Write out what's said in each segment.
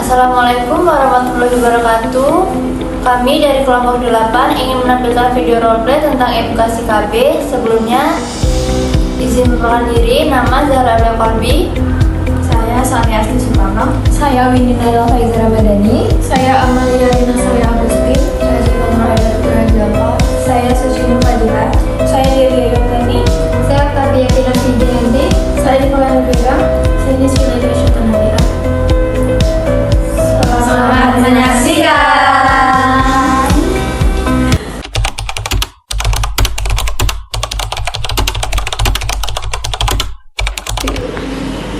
Assalamualaikum warahmatullahi wabarakatuh. Kami dari kelompok 8 ingin menampilkan video roleplay tentang edukasi KB. Sebelumnya, izin memperkenalkan diri, nama Zahra Abel Kolbi. Saya Sani Asti Suparno. Saya Winina Faizah Ramadhani. Saya Amalia Rina Saya Agustin. Saya Zikona Aida Japa. Saya Susyini Fadila. Saya Dewi Ayotani. Saya Tavia Kinasi Jayanti. Saya Nikolai Nubira. Saya Niswina Syutan Hadira. Selamat menyaksikan.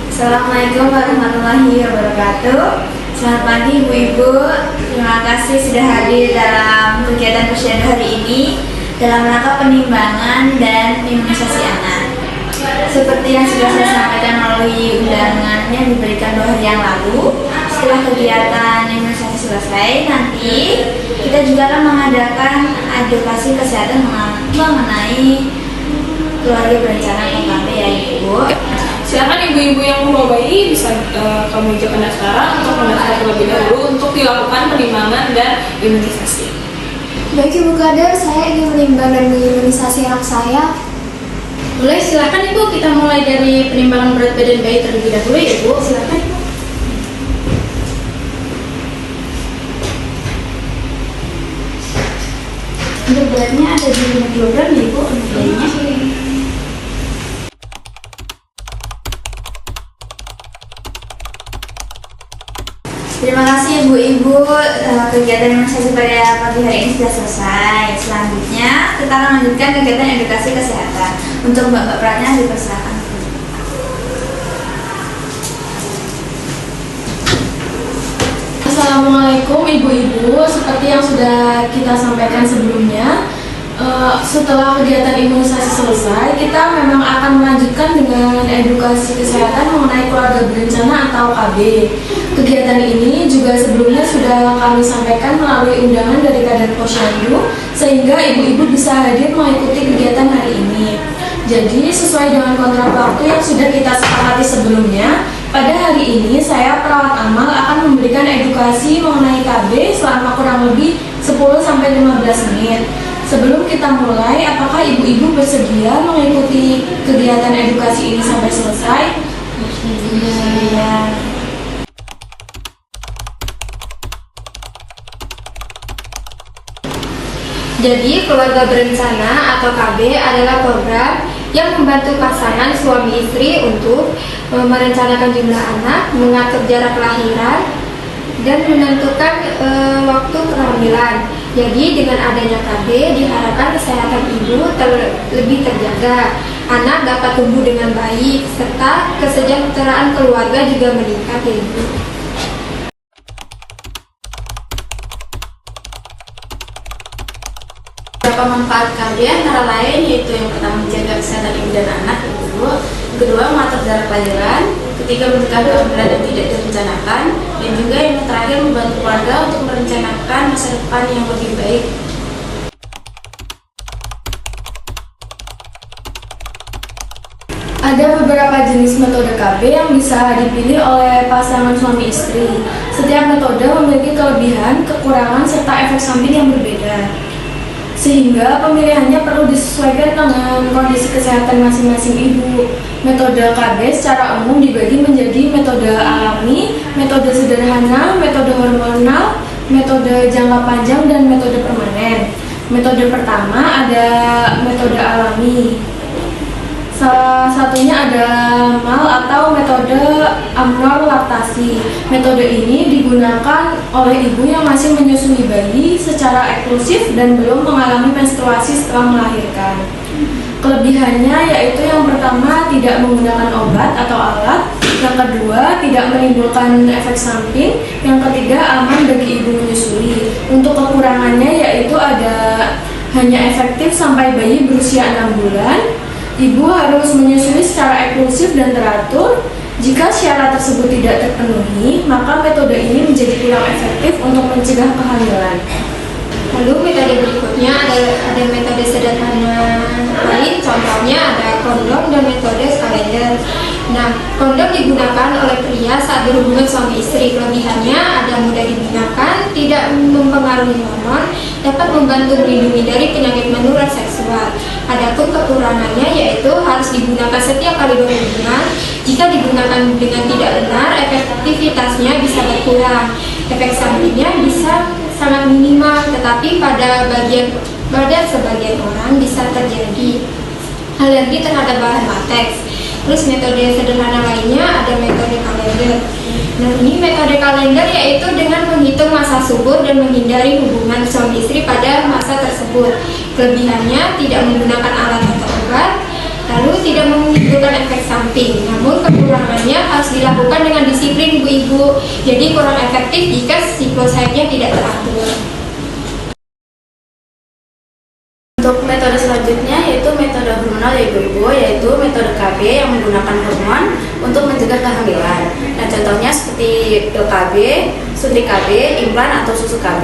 Assalamualaikum warahmatullahi wabarakatuh. Selamat pagi Ibu-Ibu. Terima kasih sudah hadir dalam kegiatan posyandu hari ini dalam rangka penimbangan dan imunisasi anak. Seperti yang sudah saya sampaikan melalui undangan yang diberikan 2 hari yang lalu, setelah kegiatan imunisasi selesai, nanti kita juga akan mengadakan edukasi kesehatan mengenai keluarga berencana KKB ya Ibu. Silakan ibu-ibu yang membawa bayi bisa kami ajak pendaftaran untuk mendaftar terlebih dahulu untuk dilakukan penimbangan dan imunisasi. Baik Ibu Kader, saya ingin menimbang dan mengimunisasi anak saya. Boleh, silakan Ibu, kita mulai dari penimbangan berat badan bayi terlebih dahulu ya Ibu. Silakan Ibu. Untuk beratnya ada di 5 kg ya Ibu untuk bayinya. Terima kasih Ibu-Ibu, kegiatan imunisasi pada pagi hari ini sudah selesai. Selanjutnya kita akan lanjutkan kegiatan edukasi kesehatan. Untuk Mbak Pratnya dipersilakan. Assalamualaikum Ibu-Ibu. Seperti yang sudah kita sampaikan sebelumnya, setelah kegiatan imunisasi selesai, kita memang akan melanjutkan dengan edukasi kesehatan mengenai keluarga berencana atau KB. Kegiatan ini juga sebelumnya sudah kami sampaikan melalui undangan dari Kadar Posyandu, sehingga ibu-ibu bisa hadir mengikuti kegiatan hari ini. Jadi sesuai dengan kontrak waktu yang sudah kita sepakati sebelumnya, pada hari ini saya perawat amal akan memberikan edukasi mengenai KB selama kurang lebih 10-15 menit. Sebelum kita mulai, apakah ibu-ibu bersedia mengikuti kegiatan edukasi ini sampai selesai? Iya. Jadi, keluarga berencana atau KB adalah program yang membantu pasangan suami istri untuk merencanakan jumlah anak, mengatur jarak kelahiran, dan menentukan waktu kehamilan. Jadi dengan adanya KB diharapkan kesehatan ibu lebih terjaga, anak dapat tumbuh dengan baik, serta kesejahteraan keluarga juga meningkat ya Ibu. Beberapa manfaat KB antara lain yaitu yang pertama menjaga kesehatan ibu dan anak, yang kedua mengatur jarak kelahiran, ketiga mencegah kehamilan yang tidak direncanakan, dan juga yang terakhir membantu keluarga untuk merencanakan masa depan yang lebih baik. Ada beberapa jenis metode KB yang bisa dipilih oleh pasangan suami istri. Setiap metode memiliki kelebihan, kekurangan, serta efek samping yang berbeda. Sehingga pemilihannya perlu disesuaikan dengan kondisi kesehatan masing-masing ibu. Metode KB secara umum dibagi menjadi metode alami, metode sederhana, metode hormonal, metode jangka panjang, dan metode permanen. Metode pertama ada metode alami. Salah satunya ada MAL atau metode amnor laktasi. Metode ini digunakan oleh ibu yang masih menyusui bayi secara eksklusif dan belum mengalami menstruasi setelah melahirkan. Kelebihannya yaitu yang pertama tidak menggunakan obat atau alat, yang kedua tidak menimbulkan efek samping, yang ketiga aman bagi ibu menyusui. Untuk kekurangannya yaitu ada hanya efektif sampai bayi berusia 6 bulan. Ibu harus menyusui secara eksklusif dan teratur. Jika syarat tersebut tidak terpenuhi, maka metode ini menjadi kurang efektif untuk mencegah kehamilan. Lalu metode berikutnya ada metode sederhana lain, contohnya ada kondom dan metode kalender. Nah, kondom digunakan oleh pria saat berhubungan suami istri. Kelebihannya ada mudah digunakan, tidak mempengaruhi hormon, dapat membantu melindungi dari penyakit menular seksual. Adapun kekurangannya yaitu harus digunakan setiap kali berhubungan. Jika digunakan dengan tidak benar, efektivitasnya bisa berkurang. Efek sampingnya bisa sangat minimal, tetapi pada sebagian orang bisa terjadi alergi terhadap bahan lateks. Terus metode sederhana lainnya ada metode kalender. Nah, ini metode kalender yaitu dengan menghitung masa subur dan menghindari hubungan suami istri pada masa tersebut. Kelebihannya tidak menggunakan alat atau obat, lalu tidak menimbulkan efek samping. Namun kekurangannya harus dilakukan dengan disiplin ibu-ibu, jadi kurang efektif jika siklus haidnya tidak teratur. Untuk metode selanjutnya yaitu metode hormonal ya ibu-ibu, yaitu metode KB yang menggunakan hormon untuk mencegah kehamilan. Nah, contohnya seperti pil KB, suntik KB, implan atau susu KB.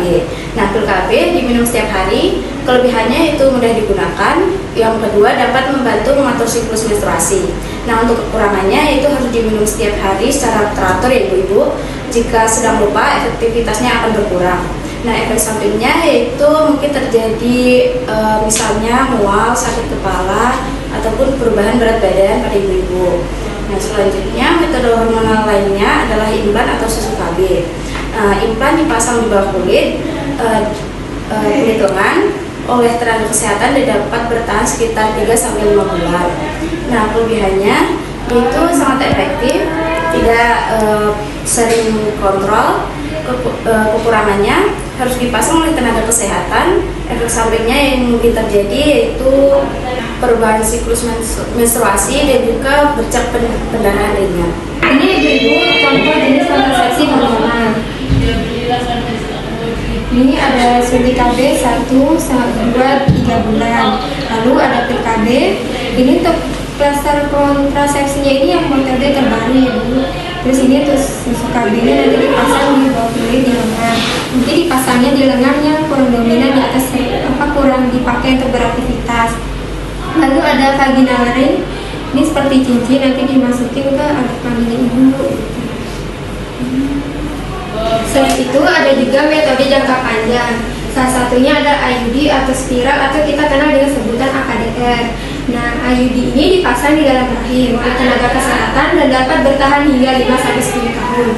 Nah, pil KB diminum setiap hari, kelebihannya itu mudah digunakan. Yang kedua, dapat membantu mengatur siklus menstruasi. Nah, untuk kekurangannya itu harus diminum setiap hari secara teratur ya ibu-ibu. Jika sedang lupa, efektivitasnya akan berkurang. Nah, efek sampingnya yaitu mungkin terjadi misalnya mual, sakit kepala, ataupun perubahan berat badan pada ibu-ibu. Nah, selanjutnya metode hormonal lainnya adalah implan atau susu KB. Implan dipasang di bawah kulit lengan oleh tenaga kesehatan dan dapat bertahan sekitar 3-5 bulan. Nah, kelebihannya itu sangat efektif, tidak sering kontrol. Kekurangannya harus dipasang oleh tenaga kesehatan. Efek sampingnya yang mungkin terjadi yaitu perubahan siklus menstruasi dan juga bercak pendarahan ringan. Ini ibu contoh jenis kontrasepsi hormonal. Ini ada suntik KB 1-2-3 bulan. Lalu ada pil KB. Ini untuk klaster kontrasepsinya ini yang metode terbaru ya Bu. Terus ini susu KB ini nanti dipasang di bawah kulit di lengan. Nanti dipasangnya di lengan yang kurang dominan, di atas kurang dipakai untuk beraktivitas. Lalu ada vaginal ring. Ini seperti cincin, nanti dimasukin ke alat kelamin ibu. Selain itu ada juga metode jangka panjang. Salah satunya ada IUD atau spiral atau kita kenal dengan sebutan AKDR. Nah, IUD ini dipasang di dalam rahim oleh tenaga kesehatan dan dapat bertahan hingga 5-10 tahun.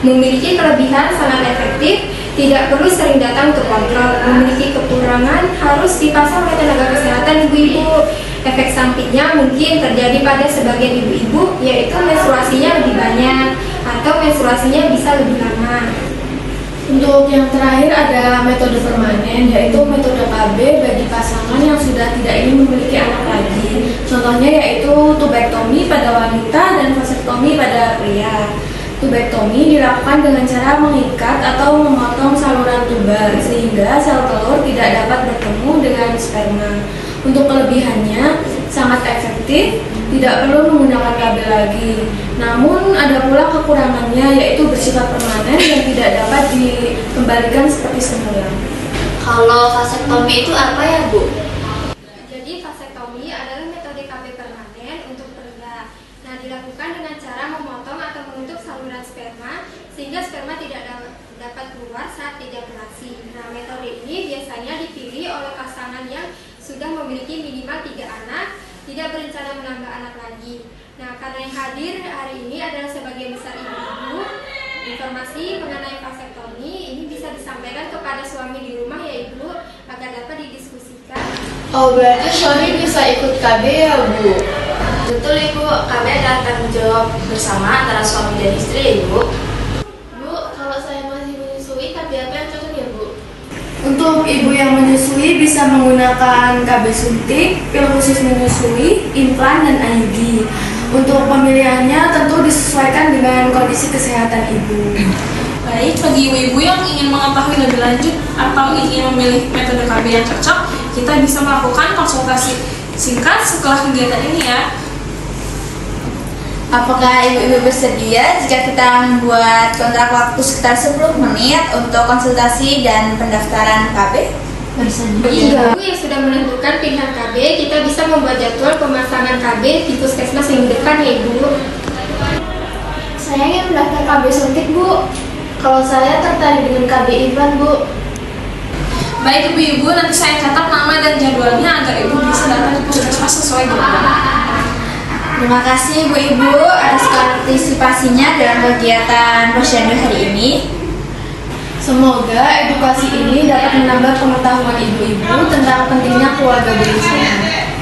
Memiliki kelebihan sangat efektif, tidak perlu sering datang untuk kontrol. Memiliki kekurangan, harus dipasang oleh tenaga kesehatan ibu-ibu. Efek sampingnya mungkin terjadi pada sebagian ibu-ibu, yaitu menstruasinya lebih banyak atau menstruasinya bisa lebih lama. Untuk yang terakhir ada metode permanen, yaitu metode KB bagi pasangan yang sudah tidak ingin memiliki anak lagi. Contohnya yaitu tubektomi pada wanita dan vasektomi pada pria. Tubektomi dilakukan dengan cara mengikat atau memotong saluran tubar sehingga sel telur tidak dapat bertemu dengan sperma. Untuk kelebihannya sangat efektif, tidak perlu menggunakan KB lagi. Namun ada pula kekurangannya yaitu bersifat permanen dan tidak dapat dikembalikan seperti semula. Kalau vasektomi itu apa ya Bu? Jadi vasektomi adalah metode KB permanen untuk pria. Nah, dilakukan dengan cara memotong atau menutup saluran sperma sehingga sperma tidak dapat keluar saat ejakulasi. Nah, metode ini biasanya dipilih oleh pasangan yang sudah memiliki minimal 3 anak, tidak berencana menambah anak lagi. Nah, karena yang hadir hari ini adalah sebagian besar ibu-ibu, informasi mengenai vasektomi ini bisa disampaikan kepada suami di rumah ya Ibu, agar dapat didiskusikan. Oh, berarti suami bisa ikut KB ya Bu? Betul Ibu, KB adalah tanggung jawab bersama antara suami dan istri ya Ibu. Bu, kalau saya masih menyusui, KB apa yang cocok ya Bu? Untuk ibu yang menyusui bisa menggunakan KB suntik, pil khusus menyusui, implan, dan IUD. Untuk pemilihannya tentu disesuaikan dengan kondisi kesehatan ibu. Baik, bagi ibu-ibu yang ingin mengetahui lebih lanjut atau ingin memilih metode KB yang cocok, kita bisa melakukan konsultasi singkat setelah kegiatan ini ya. Apakah ibu-ibu bersedia jika kita membuat kontrak waktu sekitar 10 menit untuk konsultasi dan pendaftaran KB? Bagi ibu yang sudah menentukan pilihan KB, kita bisa membuat jadwal pemasangan KB di puskesmas minggu depan ya Ibu. Saya ingin mendaftar KB suntik, Bu. Kalau saya tertarik dengan KB Ivan, Bu. Baik ibu-ibu, nanti saya catat nama dan jadwalnya agar ibu bisa datang di puskesmas sesuai jadwal. Terima kasih Bu Ibu atas partisipasinya dalam kegiatan posyandu hari ini. Semoga edukasi ini dapat menambah pengetahuan ibu-ibu tentang pentingnya keluarga berencana.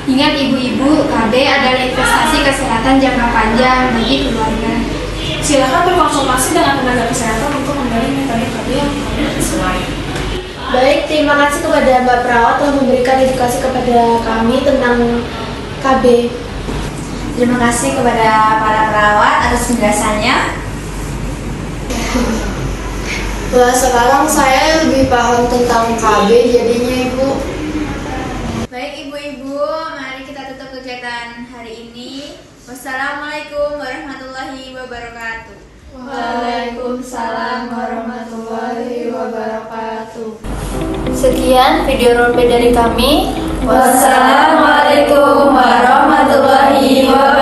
Ingat ibu-ibu, KB adalah investasi kesehatan jangka panjang bagi keluarga. Silakan berkonsultasi dengan tenaga kesehatan untuk memilih metode KB yang sesuai. Baik, terima kasih kepada Mbak Perawat telah memberikan edukasi kepada kami tentang KB. Terima kasih kepada para perawat atas penjelasannya. Wah, sekarang saya lebih paham tentang KB jadinya, Ibu. Baik ibu-ibu, mari kita tutup kegiatan hari ini. Wassalamualaikum warahmatullahi wabarakatuh. Waalaikumsalam warahmatullahi wabarakatuh. Sekian video roleplay dari kami. Wassalamualaikum warahmatullahi wabarakatuh.